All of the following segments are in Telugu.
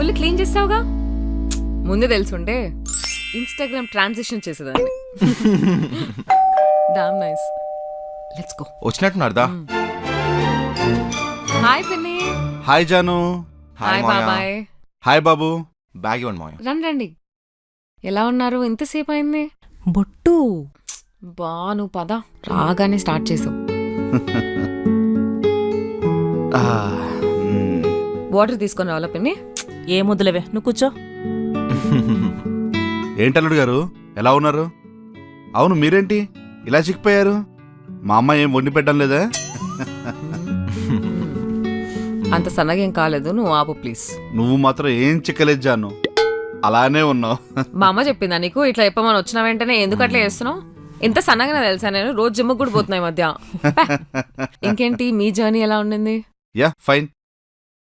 ఫుల్ క్లీన్ చేస్తావుగా. ముందే తెలుసుంటే ఇన్స్టాగ్రామ్ ట్రాన్సిషన్ చేసేదాన్ని. Damn nice. Let's go. వచ్చినట్టున్నారుదా. హాయ్ పిన్ని. హాయ్ జాను. హాయ్ బాబాయ్. హాయ్ బాబు. బ్యాగ్ ఇవ్వండి మాయా. రండి. ఎలా ఉన్నారు? ఎంతసేపు అయింది? బొట్టు బా నువ్వు పద, రాగానే స్టార్ట్ చేసావు. వాటర్ తీసుకొని రావాలా పిన్ని? ఏ ముద్దులేవే, నువ్వు కూర్చో. ఏంటల్లుడు గారు ఎలా ఉన్నారు? అవును మీరేంటి ఇలా చిక్కిపోయారు? మా అమ్మ ఏం వండి పెట్టడం లేదా? అంత సన్నగా ఏం కాలేదు, నువ్వు ఆపు ప్లీజ్. నువ్వు మాత్రం ఏం చిక్కలేదు జాను, అలానే ఉన్నావు. మా అమ్మ చెప్పిందా నీకు ఇట్లా చెప్పమని వచ్చిన వెంటనే ఎందుకు అట్లా చేస్తున్నావు? ఎంత సన్నగానే తెలుసా నేను, రోజు జిమ్కి కూడా పోతున్నాయి మధ్య. ఇంకేంటి మీ జర్నీ ఎలా ఉండింది? Yeah fine.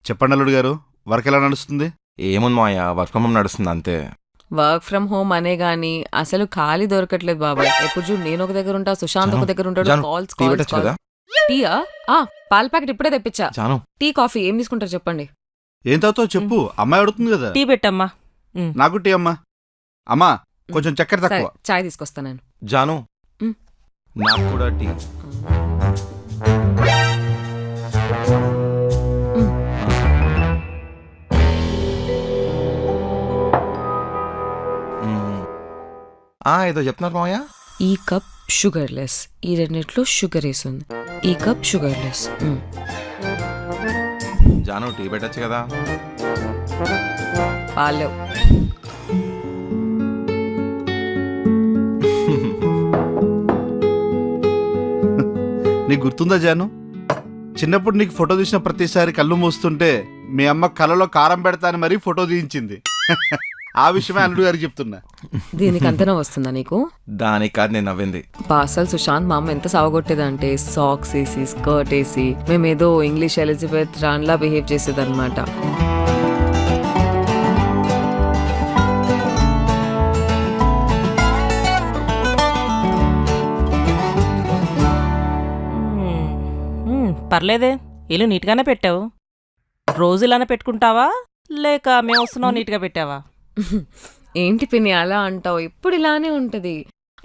చెప్పండి అల్లుడు గారు, వర్క్ ఎలా నడుస్తుంది? ఏముంది మాయా, వర్క్ ఫ్రమ్ హోమ్ నడుస్తుంది అంతే. వర్క్ ఫ్రమ్ హోమ్ అనే గానీ అసలు ఖాళీ దొరకట్లేదు బాబాయ్. ఎప్పుడు చూడు నేను ఒక దగ్గర ఉంటా, సుశాంత్ ఒక దగ్గర ఉంటాడు. కాల్స్ టీ పెట్టొచ్చు కదా. టీయా? పాల ప్యాకెట్ ఇప్పుడే తెప్పించా. జాను టీ కాఫీ ఏం తీసుకుంటారు చెప్పండి. ఏం తాగుతావు చెప్పు, అమ్మాయి అడుగుతుంది కదా. టీ పెట్టమ్మా. నాకు టీ అమ్మా. అమ్మా కొంచెం చక్కెర సరే తక్కువ. చాయ్ తీసుకొస్తా నేను. జాను మ్. నాకు కూడా టీ. ఏదో చెప్తున్నారు మాయా. ఈ కప్ షుగర్ లెస్, ఈ రెండిట్లో షుగర్ వేసింది. ఈ కప్ షుగర్ లెస్. జాను టీ పెట్టచ్చు కదా. పాలేవు. నీకు గుర్తుందా జాను, చిన్నప్పుడు నీకు ఫోటో తీసిన ప్రతిసారి కళ్ళు మూస్తుంటే మీ అమ్మ కళ్ళలో కారం పెడతా అని మరీ ఫోటో తీయించింది. ఆ విషయమే అల్లుడు గారికి చెప్తున్నా. దీనికి అంతనా వస్తుందా నీకు? దానికి కాదు నేను నవ్వింది. పాసల్ సుశాంత్ మా అమ్మ ఎంత సావగొట్టేదంటే సాక్స్ వేసి స్కర్ట్ వేసి మేమేదో ఇంగ్లీష్ ఎలిజబెత్ రాన్లా బిహేవ్ చేసేదన్నమాట. పర్లేదే, ఇల్లు నీట్గానే పెట్టావు. రోజు ఇలానే పెట్టుకుంటావా లేక మేము వస్తున్నావు నీట్గా పెట్టావా? ఏంటి పిన్ని అలా అంటావు? ఎప్పుడు ఇలానే ఉంటది.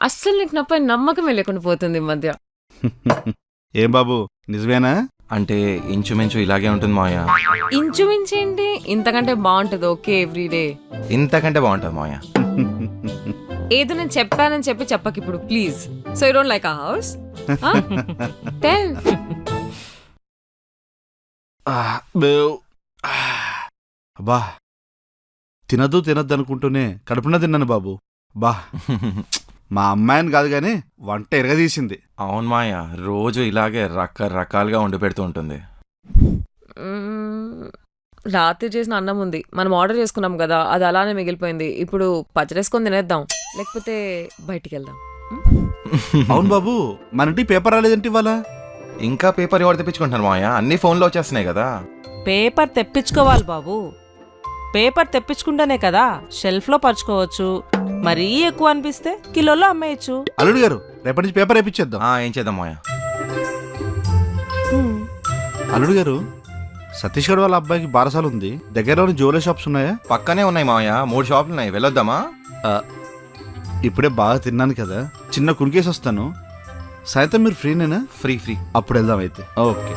అస్సలు నీకు నాపై నమ్మకమే లేకుండా పోతుంది ఈ మధ్య. ఏం బాబు నిజమేనా? అంటే ఇంచుమించు ఇలాగే ఉంటుంది మాయా. ఇంచుమించేంటి, ఇంతకంటే బాగుంటది. ఓకే ఎవ్రీడే ఇంతకంటే బాగుంటుంది మాయా. ఏదో నేను చెప్పానని చెప్పి చెప్పక ఇప్పుడు please. So you don't like ఆ హౌస్? టెల్. అబ్బా తినద్దు అనుకుంటూనే కడుపున తిన్నాను బాబు. బా మా అమ్మాయిని కాదు గాని వంట ఎరగదీసింది. అవును మాయా, రోజు ఇలాగే రకరకాలుగా వండి పెడుతూ ఉంటుంది. రాత్రి చేసిన అన్నం ఉంది, మనం ఆర్డర్ చేసుకున్నాం కదా, అది అలానే మిగిలిపోయింది. ఇప్పుడు పచ్చడేసుకొని తినేద్దాం, లేకపోతే బయటికి వెళ్దాం. అవును బాబు, మన ఇంటికి పేపర్ రాలేదంటే ఇవాళ. ఇంకా పేపర్ ఎవరు తెప్పించుకుంటున్నారు మాయా, అన్ని ఫోన్లో వచ్చేస్తున్నాయి కదా. పేపర్ తెప్పించుకోవాలి బాబు. పేపర్ తెప్పించుకుంటేనే కదా షెల్ఫ్లో పరుచుకోవచ్చు. మరీ ఎక్కువ అనిపిస్తే కిలోలో అమ్మేయచ్చు. అల్లుడు గారు రేపటి నుంచి పేపర్ వేయించేద్దాం. ఏం చేద్దాం మాయా. అల్లుడు గారు, సతీష్ గడ్ వాళ్ళ అబ్బాయికి బారసాలు ఉంది, దగ్గరలోని జ్యువెలరీ షాప్స్ ఉన్నాయా? పక్కనే ఉన్నాయి మాయా, 3 షాపులు ఉన్నాయి, వెళ్ళొద్దామా? ఇప్పుడే బాగా తిన్నాను కదా, చిన్న కునికేసి వస్తాను. సాయంత్రం మీరు ఫ్రీనేనా? ఫ్రీ. అప్పుడు వెళ్దాం అయితే. ఓకే.